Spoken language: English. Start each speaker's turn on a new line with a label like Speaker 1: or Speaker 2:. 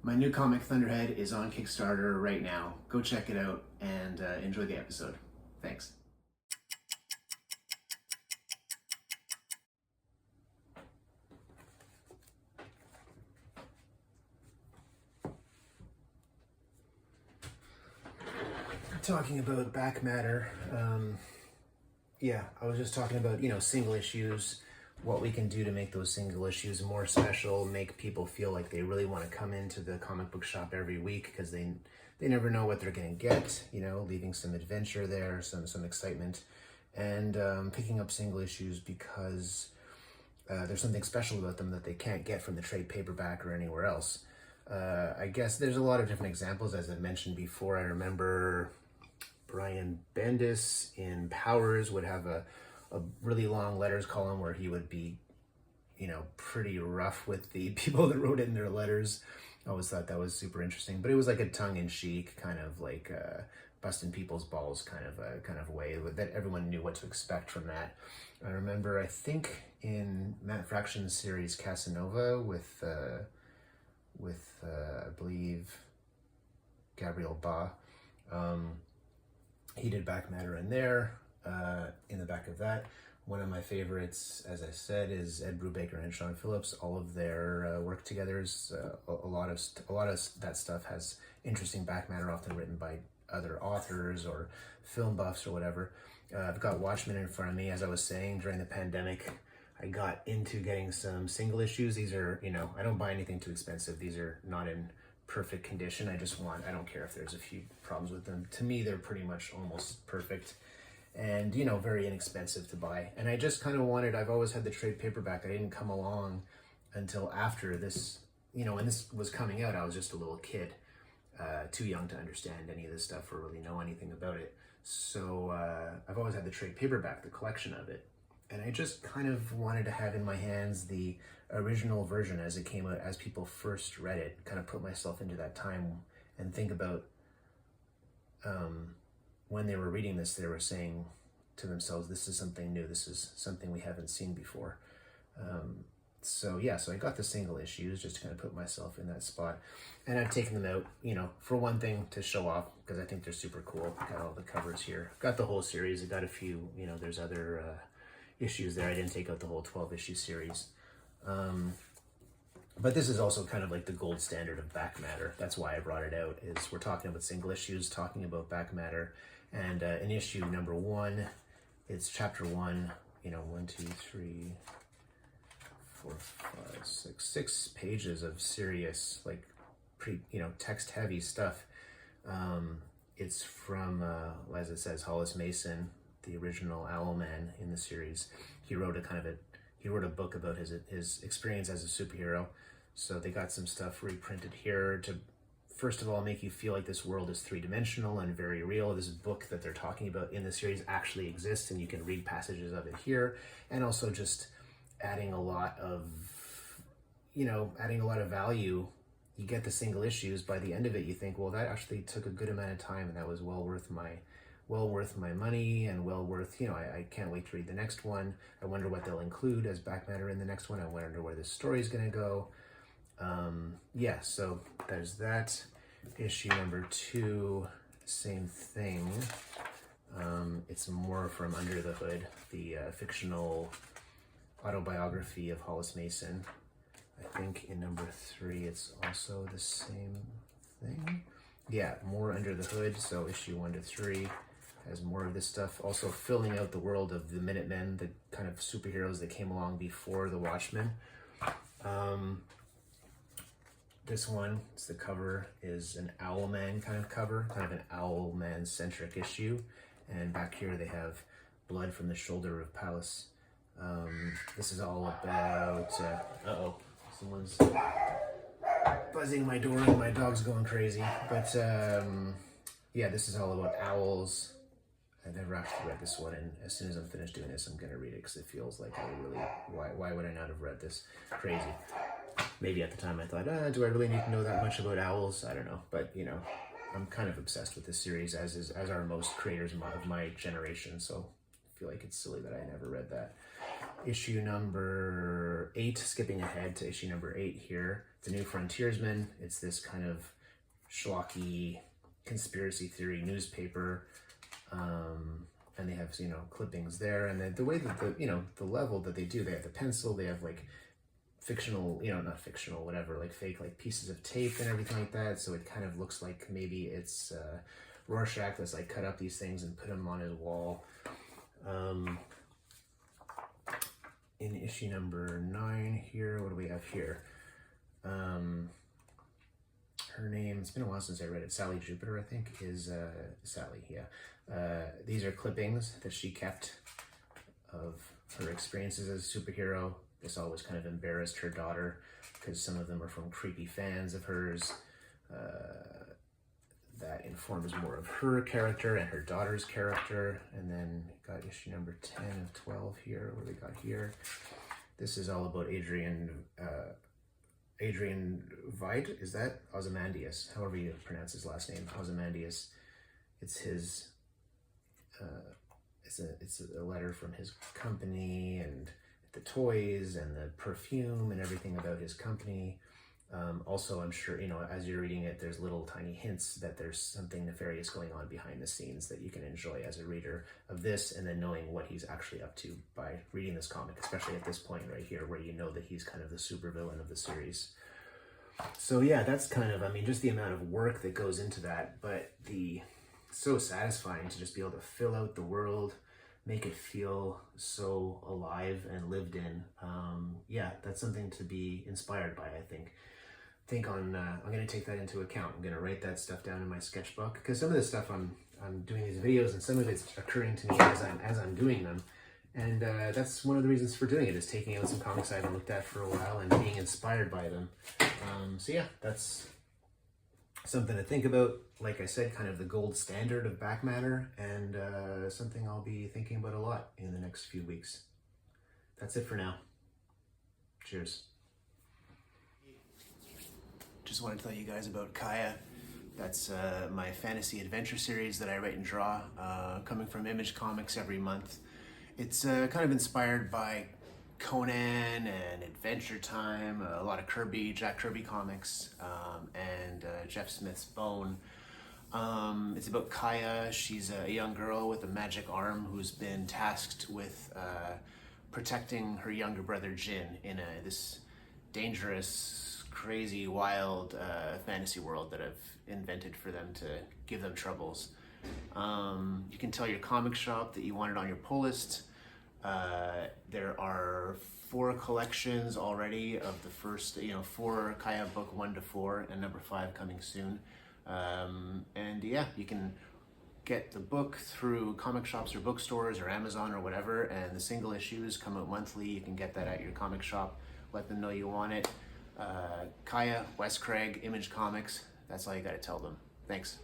Speaker 1: My new comic, Thunderhead, is on Kickstarter right now. Go check it out and enjoy the episode. Thanks. Talking about back matter, I was just talking about, single issues, what we can do to make those single issues more special, make people feel like they really want to come into the comic book shop every week because they never know what they're going to get, leaving some adventure there, some excitement, and picking up single issues because there's something special about them that they can't get from the trade paperback or anywhere else. I guess there's a lot of different examples, as I mentioned before. I remember Brian Bendis in Powers would have a really long letters column where he would be, pretty rough with the people that wrote in their letters. I always thought that was super interesting, but it was like a tongue-in-cheek kind of like busting people's balls kind of way that everyone knew what to expect from that. I remember, I think in Matt Fraction's series Casanova with I believe Gabriel Ba. He did back matter in there. In the back of that, one of my favorites, as I said, is Ed Brubaker and Sean Phillips. All of their work together is a lot of that stuff has interesting back matter, often written by other authors or film buffs or whatever. I've got Watchmen in front of me. As I was saying, during the pandemic, I got into getting some single issues. These are, I don't buy anything too expensive. These are not in perfect condition. I don't care if there's a few problems with them. To me, they're pretty much almost perfect and, very inexpensive to buy. And I just kind of I've always had the trade paperback. I didn't come along until after this, when this was coming out. I was just a little kid, too young to understand any of this stuff or really know anything about it. So I've always had the trade paperback, the collection of it. And I just kind of wanted to have in my hands the original version as it came out, as people first read it, kind of put myself into that time and think about when they were reading this, they were saying to themselves, this is something new, this is something we haven't seen before. So I got the single issues just to kind of put myself in that spot. And I've taken them out, for one thing, to show off, because I think they're super cool. Got all the covers here. Got the whole series. I got a few, there's other issues there. I didn't take out the whole 12-issue series. But this is also kind of like the gold standard of back matter. That's why I brought it out, is we're talking about single issues, talking about back matter. And in issue number 1, it's chapter 1, 1, 2, 3, 4, 5, 6 pages of serious, like, pretty, text heavy stuff. It's from, as it says, Hollis Mason, the original Owlman in the series. He wrote a book about his experience as a superhero. So they got some stuff reprinted here to, first of all, make you feel like this world is three-dimensional and very real. This book that they're talking about in the series actually exists, and you can read passages of it here. And also just adding a lot of value. You get the single issues. By the end of it, you think, well, that actually took a good amount of time, and that was well worth my money, and well worth, I can't wait to read the next one. I wonder what they'll include as back matter in the next one. I wonder where this story is going to go. So there's that. Issue number 2, same thing. It's more from Under the Hood, the fictional autobiography of Hollis Mason. I think in number 3, it's also the same thing. Yeah, more Under the Hood. So issue 1 to 3 has more of this stuff. Also filling out the world of the Minutemen, the kind of superheroes that came along before the Watchmen. This one, the cover is an Owlman kind of cover, kind of an Owlman-centric issue. And back here they have Blood from the Shoulder of Pallas. This is all about, someone's buzzing my door and my dog's going crazy. But this is all about owls. I've never actually read this one, and as soon as I'm finished doing this, I'm gonna read it because it feels like why would I not have read this? Crazy. Maybe at the time I thought, do I really need to know that much about owls? I don't know, but I'm kind of obsessed with this series, as are most creators of my generation. So I feel like it's silly that I never read that. Issue number 8, skipping ahead to issue number 8 here. The New Frontiersman. It's this kind of schlocky conspiracy theory newspaper, and they have, you know, clippings there, and the way that the level that they do, they have the pencil, they have like fictional, you know, not fictional, whatever, like fake like pieces of tape and everything like that, so it kind of looks like maybe it's Rorschach that's like cut up these things and put them on his wall. In issue number 9 here, what do we have here? Her name, it's been a while since I read it, Sally Jupiter, I think, is Sally, yeah. These are clippings that she kept of her experiences as a superhero. This always kind of embarrassed her daughter because some of them are from creepy fans of hers. That informs more of her character and her daughter's character. And then got issue number 10 of 12 here. What do we got here? This is all about Adrian Veidt, is that? Ozymandias, however you pronounce his last name, Ozymandias. It's his, it's a letter from his company, and the toys and the perfume and everything about his company. Also, I'm sure, you know, as you're reading it, there's little tiny hints that there's something nefarious going on behind the scenes that you can enjoy as a reader of this, and then knowing what he's actually up to by reading this comic, especially at this point right here where you know that he's kind of the supervillain of the series. So yeah, that's kind of, I mean, just the amount of work that goes into that, but so satisfying to just be able to fill out the world, make it feel so alive and lived in. Yeah, that's something to be inspired by, I think. I'm going to take that into account. I'm going to write that stuff down in my sketchbook, because some of this stuff I'm doing these videos, and some of it's occurring to me as I'm doing them. And that's one of the reasons for doing it, is taking out some comics I haven't looked at for a while and being inspired by them. So yeah, that's something to think about. Like I said, kind of the gold standard of back matter, and something I'll be thinking about a lot in the next few weeks. That's it for now. Cheers. Just wanted to tell you guys about Kaya. That's my fantasy adventure series that I write and draw, coming from Image Comics every month. It's kind of inspired by Conan and Adventure Time, a lot of Jack Kirby comics, and Jeff Smith's Bone. It's about Kaya. She's a young girl with a magic arm who's been tasked with protecting her younger brother Jin in this dangerous, crazy, wild fantasy world that I've invented for them to give them troubles. You can tell your comic shop that you want it on your pull list. There are 4 collections already of the first, 4 Kaya book 1 to 4, and number 5 coming soon. And yeah, you can get the book through comic shops or bookstores or Amazon or whatever, and the single issues come out monthly. You can get that at your comic shop. Let them know you want it. Kaya, Wes Craig, Image Comics. That's all you got to tell them. Thanks.